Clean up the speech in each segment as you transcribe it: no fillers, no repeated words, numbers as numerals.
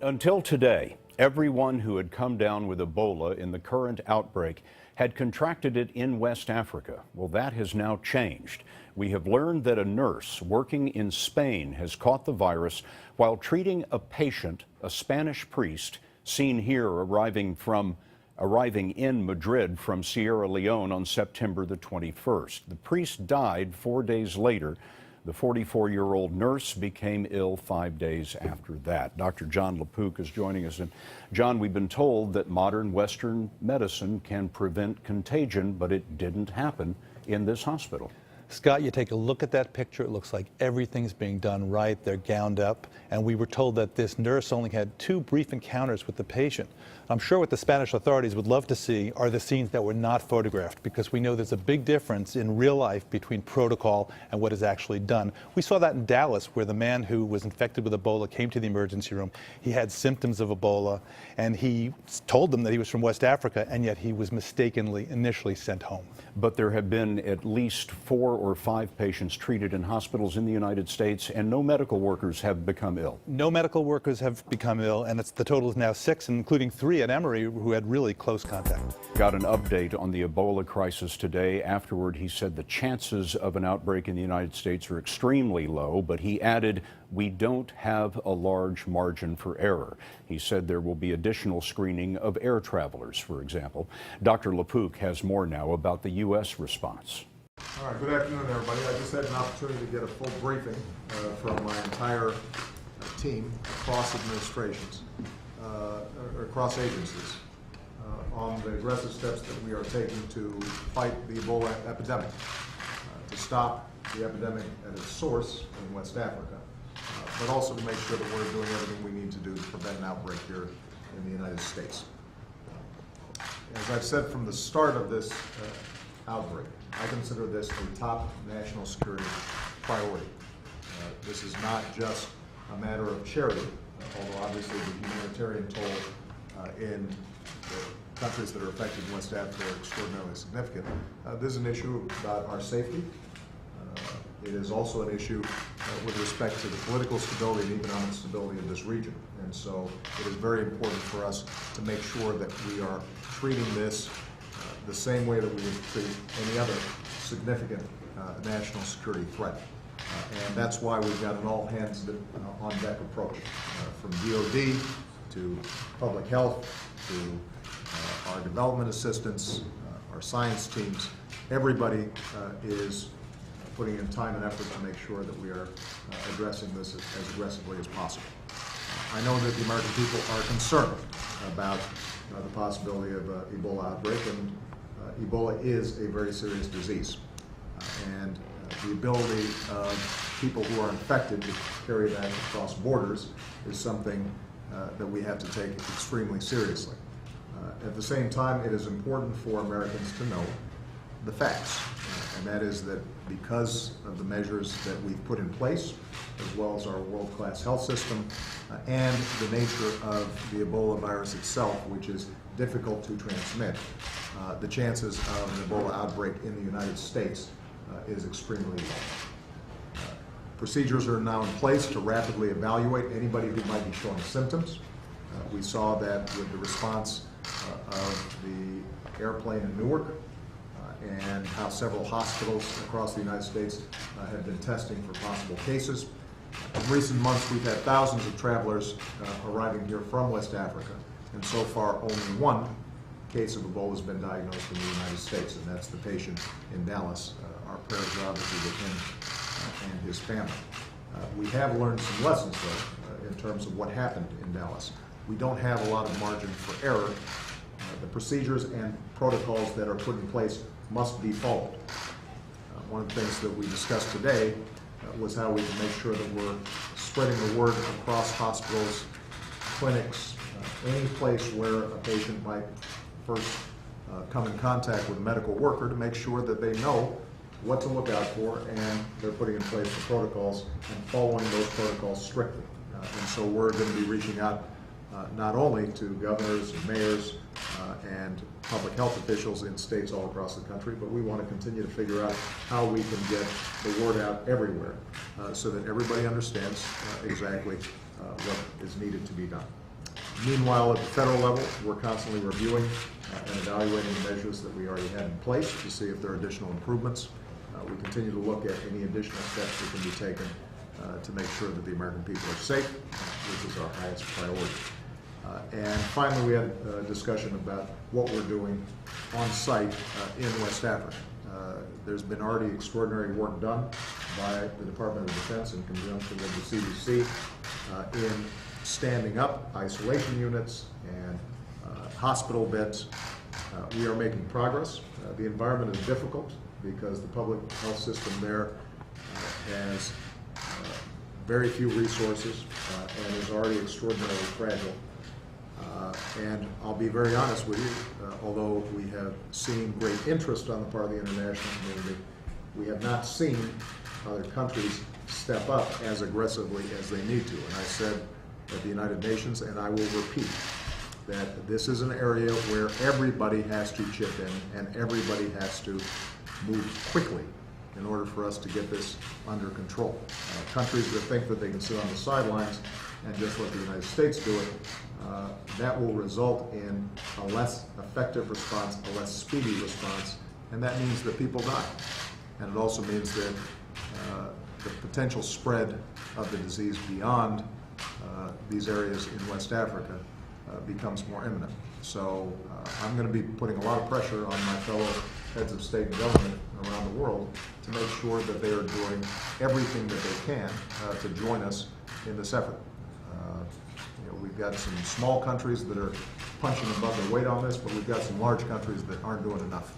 Until today, everyone who had come down with Ebola in the current outbreak had contracted it in West Africa. Well, that has now changed. We have learned that a nurse working in Spain has caught the virus while treating a patient, a Spanish priest, seen here arriving in Madrid from Sierra Leone on September the 21st. The priest died 4 days later. The 44-year-old nurse became ill 5 days after that. Dr. Jon LaPook is joining us. And John, we've been told that modern Western medicine can prevent contagion, but it didn't happen in this hospital. Scott, you take a look at that picture, it looks like everything's being done right. They're gowned up, and we were told that this nurse only had 2 brief encounters with the patient. I'm sure what the Spanish authorities would love to see are the scenes that were not photographed, because we know there's a big difference in real life between protocol and what is actually done. We saw that in Dallas, where the man who was infected with Ebola came to the emergency room. He had symptoms of Ebola, and he told them that he was from West Africa, and yet he was mistakenly initially sent home. But there have been at least 4 or 5 patients treated in hospitals in the United States, and no medical workers have become ill. No medical workers have become ill, and the total is now 6, including 3 at Emory who had really close contact. Got an update on the Ebola crisis today. Afterward, he said the chances of an outbreak in the United States are extremely low, but he added, we don't have a large margin for error. He said there will be additional screening of air travelers, for example. Dr. LaPook has more now about the U.S. response. All right, good afternoon, everybody. I just had an opportunity to get a full briefing from my entire team across administrations, across agencies, on the aggressive steps that we are taking to fight the Ebola epidemic, to stop the epidemic at its source in West Africa, but also to make sure that we're doing everything we need to do to prevent an outbreak here in the United States. As I've said from the start of this outbreak, I consider this a top national security priority. This is not just a matter of charity, although obviously the humanitarian toll in the countries that are affected in West Africa are extraordinarily significant. This is an issue about our safety. It is also an issue with respect to the political stability and economic stability of this region. And so it is very important for us to make sure that we are treating this the same way that we would treat any other significant national security threat. And that's why we've got an all-hands-on-deck approach, from DOD to public health to our development assistants, our science teams. Everybody is putting in time and effort to make sure that we are addressing this as aggressively as possible. I know that the American people are concerned about the possibility of Ebola outbreak, and Ebola is a very serious disease. And the ability of people who are infected to carry that across borders is something that we have to take extremely seriously. At the same time, it is important for Americans to know the facts, and that is that because of the measures that we've put in place, as well as our world-class health system, and the nature of the Ebola virus itself, which is difficult to transmit, the chances of an Ebola outbreak in the United States is extremely low. Procedures are now in place to rapidly evaluate anybody who might be showing symptoms. We saw that with the response of the airplane in Newark, and how several hospitals across the United States have been testing for possible cases. In recent months, we've had thousands of travelers arriving here from West Africa, and so far only 1 case of Ebola has been diagnosed in the United States, and that's the patient in Dallas. Our prayers are obviously with him and his family. We have learned some lessons, though, in terms of what happened in Dallas. We don't have a lot of margin for error. The procedures and protocols that are put in place must be followed. One of the things that we discussed today was how we can make sure that we're spreading the word across hospitals, clinics, any place where a patient might first come in contact with a medical worker, to make sure that they know what to look out for, and they're putting in place the protocols and following those protocols strictly. And so we're going to be reaching out not only to governors and mayors and public health officials in states all across the country, but we want to continue to figure out how we can get the word out everywhere so that everybody understands exactly what is needed to be done. Meanwhile, at the federal level, we're constantly reviewing and evaluating the measures that we already had in place to see if there are additional improvements. We continue to look at any additional steps that can be taken to make sure that the American people are safe, which is our highest priority. And finally, we had a discussion about what we're doing on site in West Africa. There's been already extraordinary work done by the Department of Defense in conjunction with the CDC in standing up isolation units and hospital beds. We are making progress. The environment is difficult because the public health system there has very few resources and is already extraordinarily fragile. And I'll be very honest with you, although we have seen great interest on the part of the international community, we have not seen other countries step up as aggressively as they need to. And I said at the United Nations, and I will repeat, that this is an area where everybody has to chip in and everybody has to move quickly in order for us to get this under control. Countries that think that they can sit on the sidelines and just let the United States do it, that will result in a less effective response, a less speedy response, and that means that people die. And it also means that the potential spread of the disease beyond these areas in West Africa becomes more imminent. So I'm going to be putting a lot of pressure on my fellow heads of state and government around the world to make sure that they are doing everything that they can to join us in this effort. We've got some small countries that are punching above their weight on this, but we've got some large countries that aren't doing enough.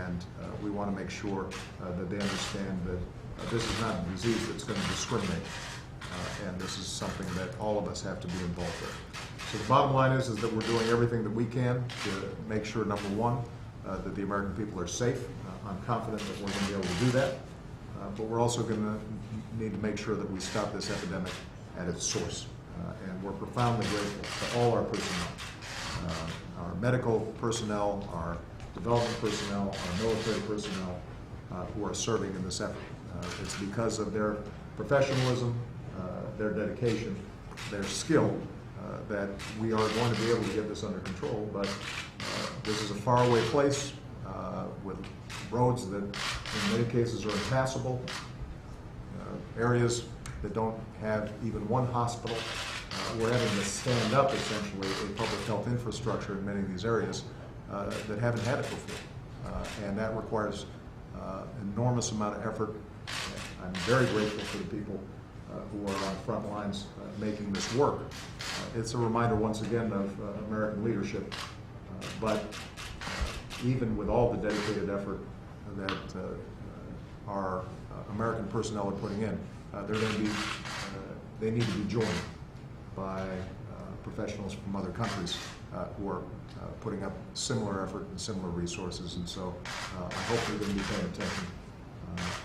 And we want to make sure that they understand that this is not a disease that's going to discriminate. And this is something that all of us have to be involved in. So the bottom line is that we're doing everything that we can to make sure, number one, that the American people are safe. I'm confident that we're going to be able to do that. But we're also going to need to make sure that we stop this epidemic at its source. And we're profoundly grateful to all our personnel, our medical personnel, our development personnel, our military personnel who are serving in this effort. It's because of their professionalism, their dedication, their skill, that we are going to be able to get this under control. But this is a faraway place with roads that in many cases are impassable, areas that don't have even one hospital. We're having to stand up essentially a public health infrastructure in many of these areas that haven't had it before. And that requires enormous amount of effort. I'm very grateful for the people who are on the front lines making this work. It's a reminder once again of American leadership. But even with all the dedicated effort that our American personnel are putting in, they're going to be, they need to be joined by professionals from other countries who are putting up similar effort and similar resources. And so I hope you're going to be paying attention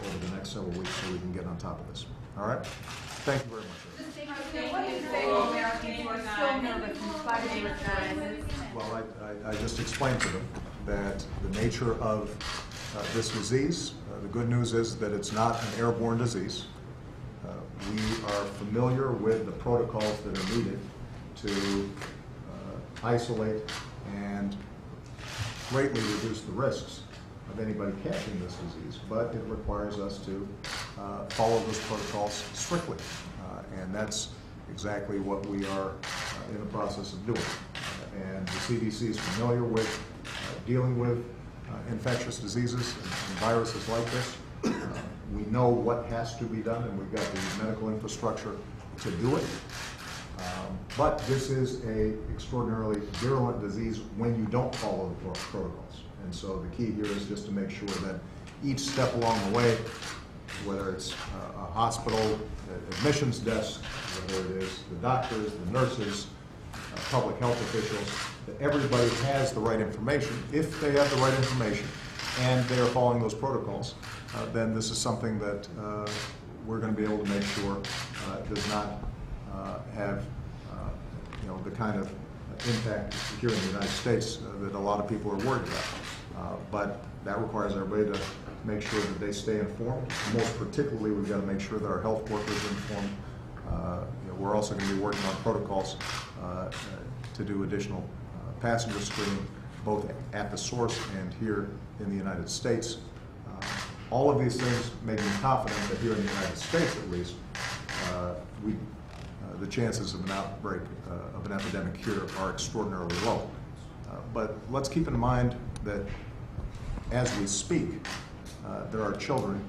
over the next several weeks so we can get on top of this. All right? Thank you very much. What do you say to Americans who are still nervous in spite of your guidance? Well, I just explained to them that the nature of this disease, the good news is that it's not an airborne disease. We are familiar with the protocols that are needed to isolate and greatly reduce the risks of anybody catching this disease, but it requires us to follow those protocols strictly. And that's exactly what we are in the process of doing. And the CDC is familiar with dealing with infectious diseases and viruses like this. We know what has to be done, and we've got the medical infrastructure to do it. But this is an extraordinarily virulent disease when you don't follow the protocols. And so the key here is just to make sure that each step along the way, whether it's a hospital admissions desk, whether it is the doctors, the nurses, public health officials, that everybody has the right information. If they have the right information and they are following those protocols, then this is something that we're going to be able to make sure does not have the kind of impact here in the United States that a lot of people are worried about. But that requires everybody to make sure that they stay informed. Most particularly, we've got to make sure that our health workers are informed. We're also going to be working on protocols to do additional passenger screening, both at the source and here in the United States. All of these things make me confident that here in the United States, at least, the chances of an outbreak of an epidemic here are extraordinarily low. But let's keep in mind that as we speak, there are children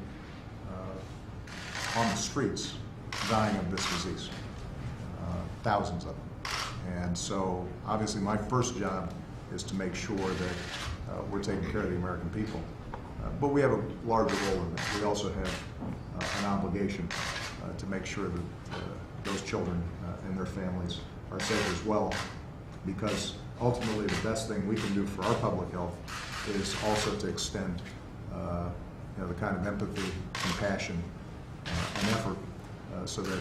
on the streets dying of this disease, thousands of them. And so obviously my first job is to make sure that we're taking care of the American people. But we have a larger role in that. We also have an obligation to make sure that those children and their families are safe as well, because ultimately the best thing we can do for our public health is also to extend the kind of empathy, compassion, and effort so that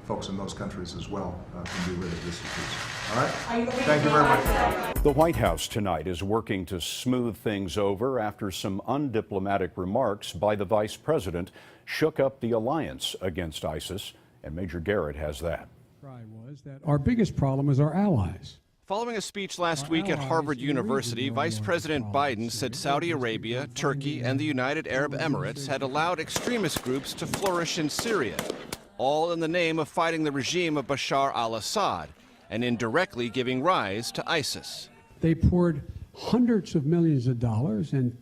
folks in those countries as well can be rid of this disease. All right? Thank you very much. The White House tonight is working to smooth things over after some undiplomatic remarks by the vice president shook up the alliance against ISIS, and Major Garrett has that. Was that our biggest problem is our allies. Following a speech last week at Harvard University, Vice President Biden said Saudi Arabia, Turkey, and the United Arab Emirates had allowed extremist groups to flourish in Syria, all in the name of fighting the regime of Bashar al-Assad and indirectly giving rise to ISIS. They poured hundreds of millions of dollars and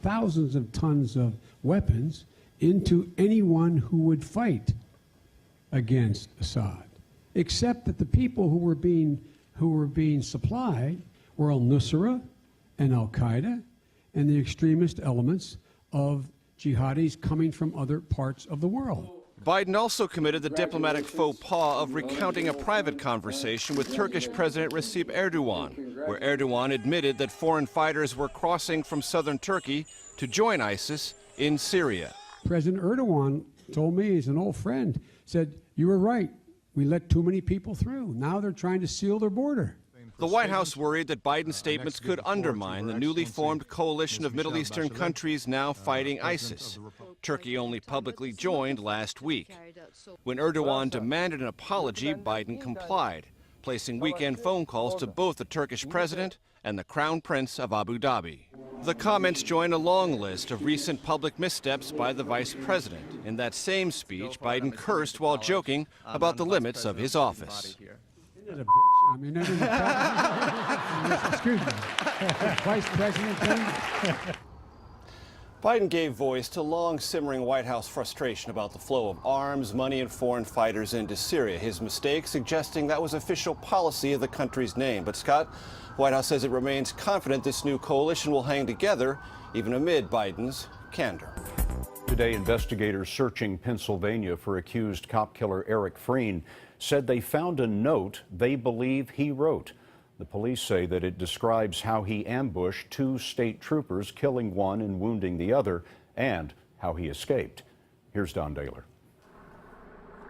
thousands of tons of weapons into anyone who would fight against Assad, except that the people who were being supplied were al-Nusra and al-Qaeda and the extremist elements of jihadis coming from other parts of the world. Biden also committed the diplomatic faux pas of recounting a private conversation with Turkish President Recep Erdogan, where Erdogan admitted that foreign fighters were crossing from southern Turkey to join ISIS in Syria. President Erdogan told me, he's an old friend, said, "You were right. We let too many people through. Now they're trying to seal their border." The White House worried that Biden's statements could undermine the newly formed coalition of Middle Eastern countries now fighting ISIS. Turkey only publicly joined last week. When Erdogan demanded an apology, Biden complied, placing weekend phone calls to both the Turkish president and the Crown Prince of Abu Dhabi. The comments join a long list of recent public missteps by the vice president. In that same speech, Biden cursed while joking about the limits of his office. Isn't it a bitch? I mean, excuse me, Vice President thing? Biden gave voice to long-simmering White House frustration about the flow of arms, money, and foreign fighters into Syria. His mistake suggesting that was official policy of the country's name. But Scott, White House says it remains confident this new coalition will hang together, even amid Biden's candor. Today, investigators searching Pennsylvania for accused cop killer Eric Frein said they found a note they believe he wrote. The police say that it describes how he ambushed two state troopers, killing one and wounding the other, and how he escaped. Here's Don Daler.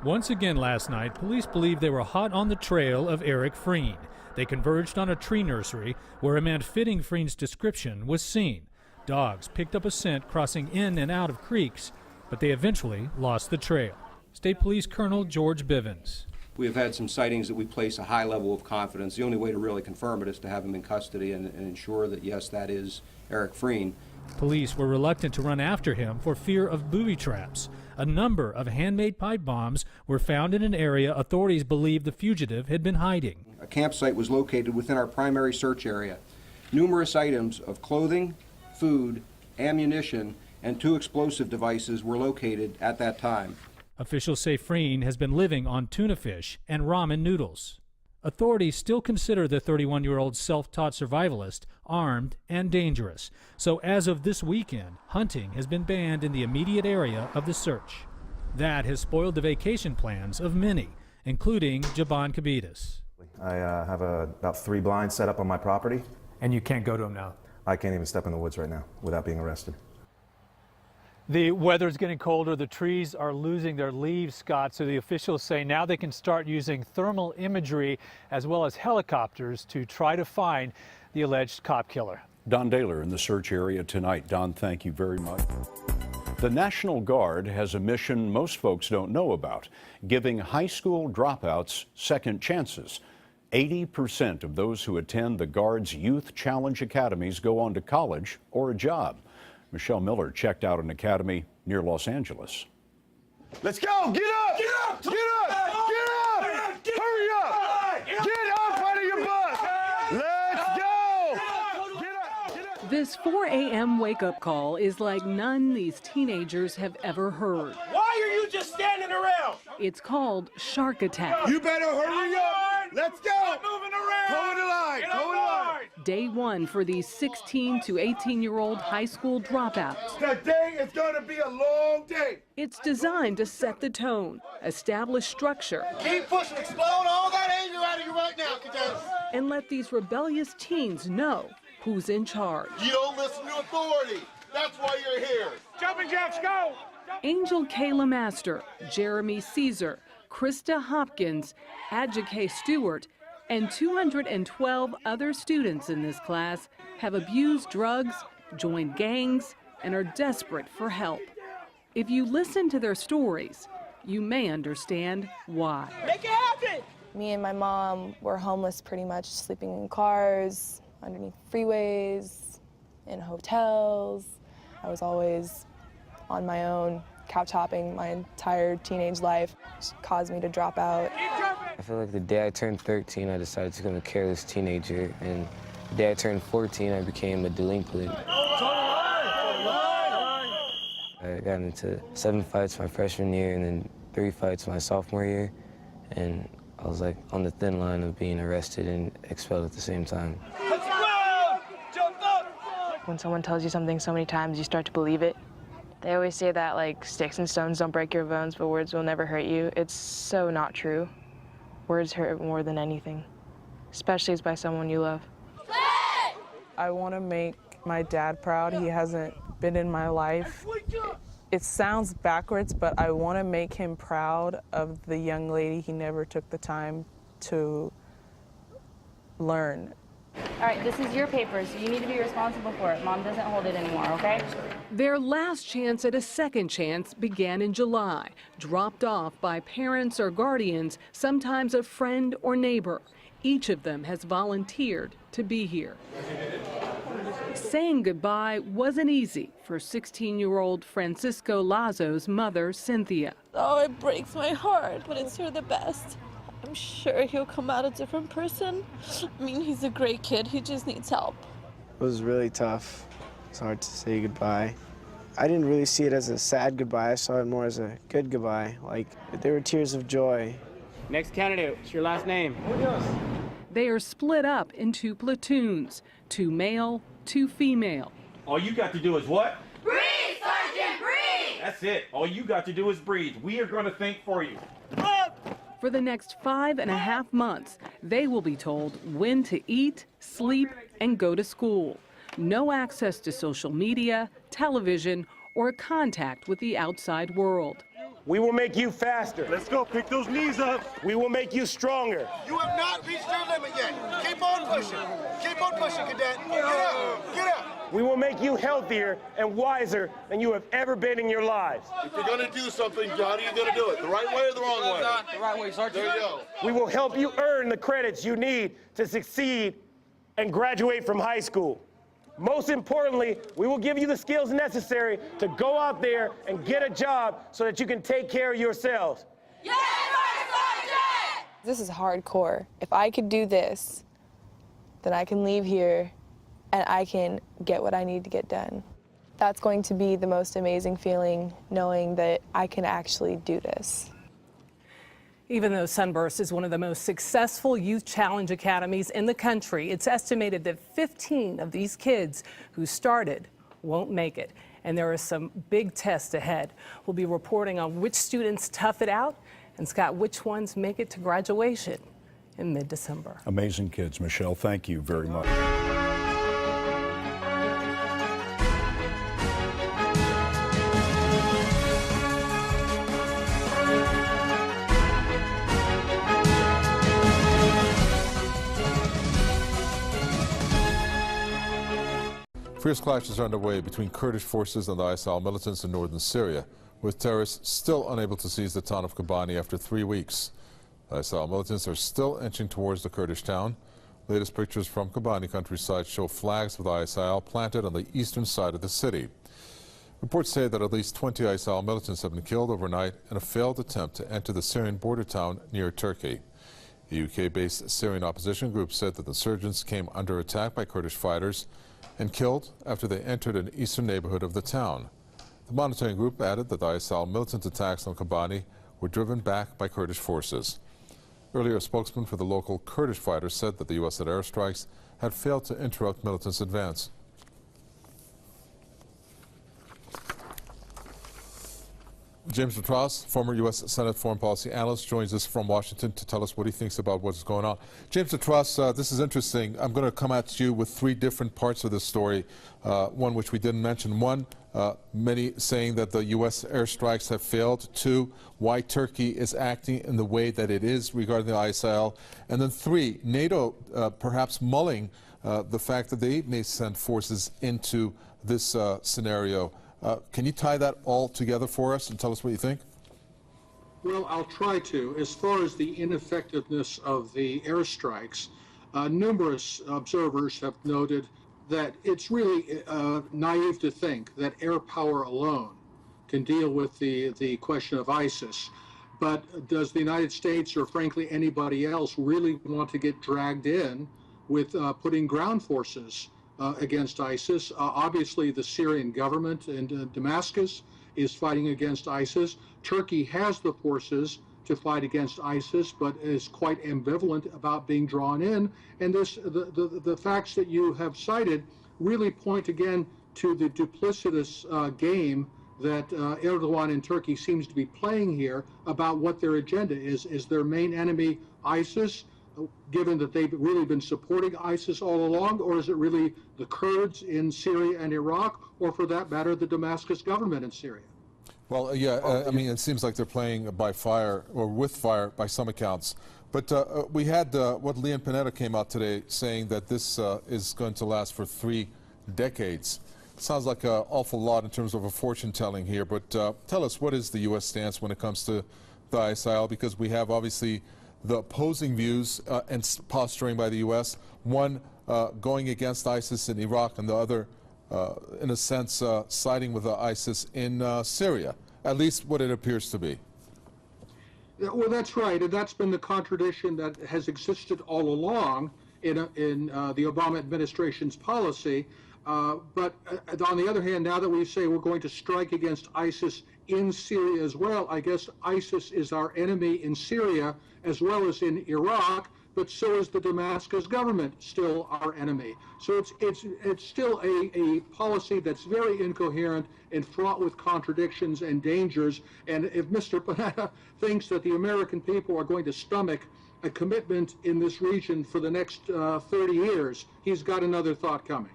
Once again last night, police believe they were hot on the trail of Eric Frein. They converged on a tree nursery where a man fitting Frein's description was seen. Dogs picked up a scent crossing in and out of creeks, but they eventually lost the trail. State Police Colonel George Bivens. We have had some sightings that we place a high level of confidence. The only way to really confirm it is to have him in custody and ensure that, yes, that is Eric Frein. Police were reluctant to run after him for fear of booby traps. A number of handmade pipe bombs were found in an area authorities believe the fugitive had been hiding. A campsite was located within our primary search area. Numerous items of clothing, food, ammunition, and 2 explosive devices were located at that time. Officials say Frein has been living on tuna fish and ramen noodles. Authorities still consider the 31-year-old self-taught survivalist armed and dangerous. So as of this weekend, hunting has been banned in the immediate area of the search. That has spoiled the vacation plans of many, including Jaban Kabitas. I have about 3 blinds set up on my property. And you can't go to them now? I can't even step in the woods right now without being arrested. The weather's getting colder, the trees are losing their leaves, Scott, so the officials say now they can start using thermal imagery as well as helicopters to try to find the alleged cop killer. Don Daler in the search area tonight. Don, thank you very much. The National Guard has a mission most folks don't know about, giving high school dropouts second chances. 80% of those who attend the Guard's Youth Challenge Academies go on to college or a job. Michelle Miller checked out an academy near Los Angeles. Let's go! Get up! Get up! Get up! Get up! Hurry up! Get up out of your bus! Let's go! Get up! Get up! This 4 a.m. wake-up call is like none these teenagers have ever heard. Why are you just standing around? It's called Shark Attack. You better hurry up! Let's go! Stop moving around! Toe in the line! Toe in the line! Day one for these 16 to 18-year-old high school dropouts. Today is gonna be a long day! It's designed to set the tone, establish structure, Keep pushing! Explode all that anger out of you right now, cadets! and let these rebellious teens know who's in charge. You don't listen to authority! That's why you're here! Jumping jacks, go! Angel Kayla Master, Jeremy Caesar, Krista Hopkins, Adjike Stewart, and 212 other students in this class have abused drugs, joined gangs, and are desperate for help. If you listen to their stories, you may understand why. Make it happen! Me and my mom were homeless pretty much, sleeping in cars, underneath freeways, in hotels. I was always on my own, couch hopping my entire teenage life. It caused me to drop out. I feel like the day I turned 13, I decided to become a careless teenager, and the day I turned 14, I became a delinquent. I got into 7 fights my freshman year and then 3 fights my sophomore year, and I was like on the thin line of being arrested and expelled at the same time. Let's go! Jump up! When someone tells you something so many times, you start to believe it. They always say that, like, sticks and stones don't break your bones, but words will never hurt you. It's so not true. Words hurt more than anything, especially by someone you love. I want to make my dad proud. He hasn't been in my life. It sounds backwards, but I want to make him proud of the young lady he never took the time to learn. All right, this is your paper, so you need to be responsible for it. Mom doesn't hold it anymore, okay? Their last chance at a second chance began in July, dropped off by parents or guardians, sometimes a friend or neighbor. Each of them has volunteered to be here. Saying goodbye wasn't easy for 16-year-old Francisco Lazo's mother, Cynthia. Oh, it breaks my heart, but it's for the best. I'm sure he'll come out a different person. I mean, he's a great kid. He just needs help. It was really tough. It's hard to say goodbye. I didn't really see it as a sad goodbye. I saw it more as a good goodbye. Like, there were tears of joy. Next candidate, what's your last name? They are split up into platoons, 2 male, 2 female. All you got to do is what? Breathe, Sergeant, breathe! That's it. All you got to do is breathe. We are going to think for you. For the next 5.5 months, they will be told when to eat, sleep, and go to school. No access to social media, television, or contact with the outside world. We will make you faster. Let's go. Pick those knees up. We will make you stronger. You have not reached your limit yet. Keep on pushing. Keep on pushing, cadet. Get up. Get up. We will make you healthier and wiser than you have ever been in your lives. If you're going to do something, Johnny, you're going to do it. The right way or the wrong way? The right way, Sergeant. There you go. We will help you earn the credits you need to succeed and graduate from high school. Most importantly, we will give you the skills necessary to go out there and get a job so that you can take care of yourselves. Yes, Sergeant! This is hardcore. If I could do this, then I can leave here and I can get what I need to get done. That's going to be the most amazing feeling, knowing that I can actually do this. Even though Sunburst is one of the most successful youth challenge academies in the country, it's estimated that 15 of these kids who started won't make it. And there are some big tests ahead. We'll be reporting on which students tough it out and, Scott, which ones make it to graduation in mid-December. Amazing kids, Michelle. Thank you very much. Fierce clashes are underway between Kurdish forces and the ISIL militants in northern Syria, with terrorists still unable to seize the town of Kobani after 3 weeks. The ISIL militants are still inching towards the Kurdish town. Latest pictures from Kobani countryside show flags with ISIL planted on the eastern side of the city. Reports say that at least 20 ISIL militants have been killed overnight in a failed attempt to enter the Syrian border town near Turkey. A UK-based Syrian opposition group said that the insurgents came under attack by Kurdish fighters and killed after they entered an eastern neighborhood of the town. The monitoring group added that the ISIL militant attacks on Kobani were driven back by Kurdish forces. Earlier, a spokesman for the local Kurdish fighters said that the U.S. airstrikes had failed to interrupt militants' advance. James Matras, former U.S. Senate foreign policy analyst, joins us from Washington to tell us what he thinks about what's going on. James Matras, this is interesting. I'm going to come at you with 3 different parts of this story, one which we didn't mention. One, many saying that the U.S. airstrikes have failed. 2, why Turkey is acting in the way that it is regarding the ISIL. And then 3, NATO perhaps mulling the fact that they may send forces into this scenario. Can you tie that all together for us and tell us what you think? Well, I'll try to. As far as the ineffectiveness of the airstrikes, numerous observers have noted that it's really naive to think that air power alone can deal with the question of ISIS. But does the United States, or frankly anybody else, really want to get dragged in with putting ground forces against ISIS? Obviously, the Syrian government in Damascus is fighting against ISIS. Turkey has the forces to fight against ISIS, but is quite ambivalent about being drawn in. And the facts that you have cited really point again to the duplicitous game that Erdogan in Turkey seems to be playing here about what their agenda is. Is their main enemy ISIS, given that they've really been supporting ISIS all along, or is it really the Kurds in Syria and Iraq, or for that matter, the Damascus government in Syria? Well, I mean, it seems like they're playing by fire, or with fire by some accounts. But we had what Leon Panetta came out today saying that this is going to last for 3 decades. Sounds like an awful lot in terms of a fortune telling here, but tell us, what is the U.S. stance when it comes to the ISIL? Because we have obviously the opposing views and posturing by the U.S., one going against ISIS in Iraq and the other, in a sense, siding with ISIS in Syria, at least what it appears to be. Well, that's right, and that's been the contradiction that has existed all along in the Obama administration's policy. But on the other hand, now that we say we're going to strike against ISIS in Syria as well, I guess ISIS is our enemy in Syria as well as in Iraq, but so is the Damascus government still our enemy. So it's still a policy that's very incoherent and fraught with contradictions and dangers. And if Mr. Panetta thinks that the American people are going to stomach a commitment in this region for the next 30 years, he's got another thought coming.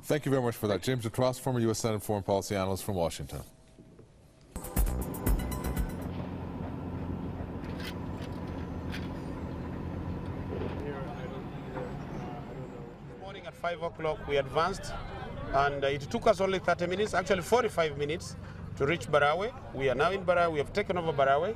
Thank you very much for that. James Matras, former U.S. Senate foreign policy analyst from Washington. Morning at 5 o'clock we advanced, and it took us only 30 minutes, actually 45 minutes to reach Barawe. We are now in Barawe. We have taken over Barawe.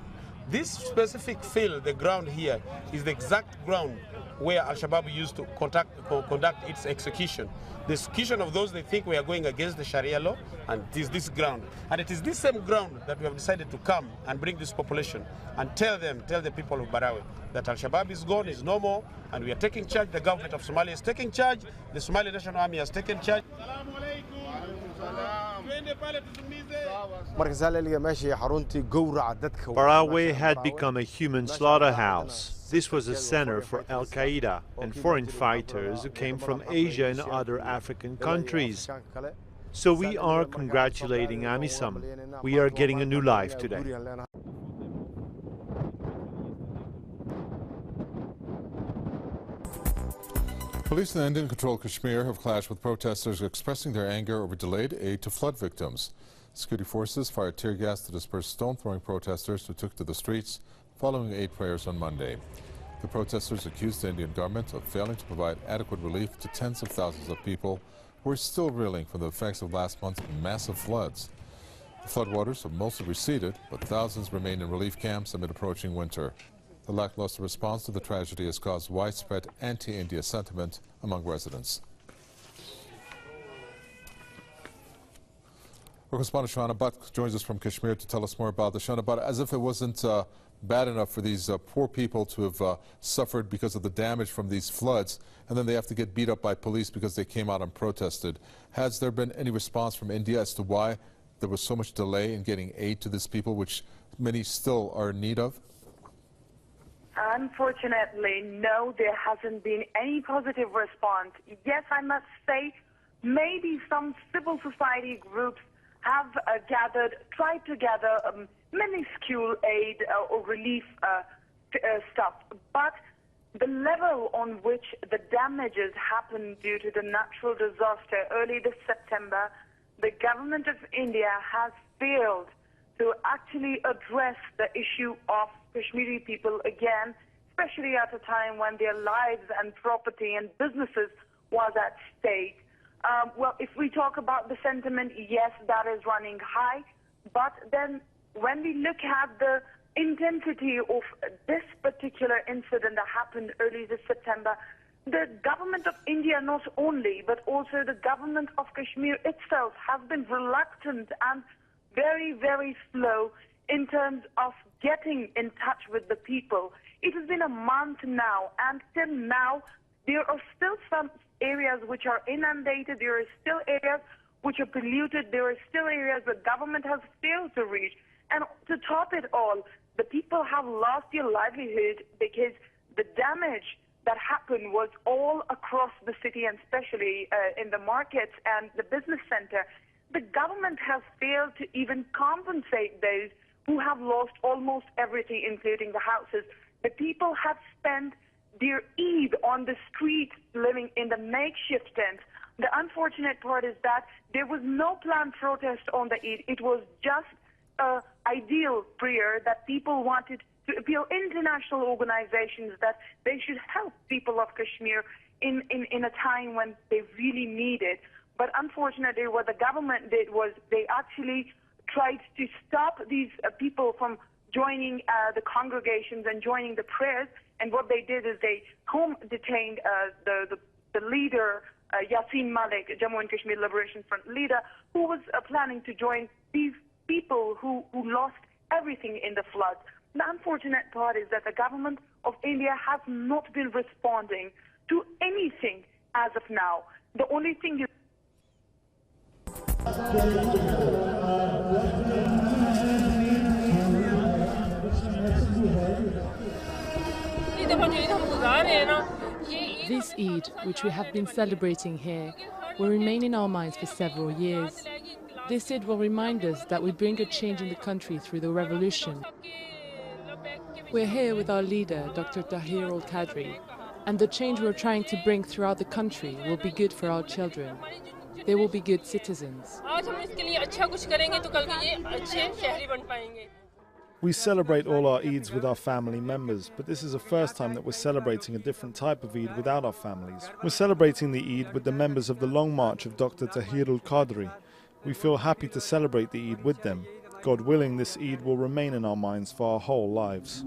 This specific field, the ground here, is the exact ground where Al-Shabaab used to conduct its execution. The execution of those they think we are going against the Sharia law, and it is this ground. And it is this same ground that we have decided to come and bring this population and tell the people of Barawe that Al-Shabaab is gone, is no more, and we are taking charge. The government of Somalia is taking charge. The Somali National Army has taken charge. Barawe had become a human slaughterhouse. This was a center for Al-Qaeda and foreign fighters who came from Asia and other African countries. So we are congratulating AMISOM. We are getting a new life today. Police in the Indian-controlled Kashmir have clashed with protesters expressing their anger over delayed aid to flood victims. Security forces fired tear gas to disperse stone-throwing protesters who took to the streets following aid prayers on Monday. The protesters accused the Indian government of failing to provide adequate relief to tens of thousands of people who are still reeling from the effects of last month's massive floods. The floodwaters have mostly receded, but thousands remain in relief camps amid approaching winter. The lackluster response to the tragedy has caused widespread anti-India sentiment among residents. Our correspondent Shana Butt joins us from Kashmir to tell us more about the Shana Butt. As if it wasn't bad enough for these poor people to have suffered because of the damage from these floods, and then they have to get beat up by police because they came out and protested. Has there been any response from India as to why there was so much delay in getting aid to these people, which many still are in need of? Unfortunately, no, there hasn't been any positive response. Yes, I must say, maybe some civil society groups have tried to gather minuscule aid or relief stuff, but the level on which the damages happened due to the natural disaster early this September, the government of India has failed to actually address the issue of Kashmiri people again, especially at a time when their lives and property and businesses was at stake. Well, if we talk about the sentiment, yes, that is running high. But then when we look at the intensity of this particular incident that happened early this September, the government of India not only, but also the government of Kashmir itself has been reluctant and very, very slow in terms of getting in touch with the people. It has been a month now, and till now, there are still some areas which are inundated, there are still areas which are polluted, there are still areas the government has failed to reach. And to top it all, the people have lost their livelihood because the damage that happened was all across the city, and especially in the markets and the business center. The government has failed to even compensate those who have lost almost everything, including the houses. The people have spent their Eid on the street, living in the makeshift tents. The unfortunate part is that there was no planned protest on the Eid. It was just an ideal prayer that people wanted to appeal international organizations that they should help people of Kashmir in a time when they really need it. But unfortunately, what the government did was they actually tried to stop these people from joining the congregations and joining the prayers. And what they did is they home detained the leader, Yasin Malik, Jammu and Kashmir Liberation Front leader, who was planning to join these people who lost everything in the floods. The unfortunate part is that the government of India has not been responding to anything as of now. The only thing is This Eid, which we have been celebrating here, will remain in our minds for several years. This Eid will remind us that we bring a change in the country through the revolution. We're here with our leader, Dr. Tahir al-Qadri, and the change we're trying to bring throughout the country will be good for our children. They will be good citizens. We celebrate all our Eids with our family members, but this is the first time that we're celebrating a different type of Eid without our families. We're celebrating the Eid with the members of the Long March of Dr. Tahir al-Qadri. We feel happy to celebrate the Eid with them. God willing, this Eid will remain in our minds for our whole lives.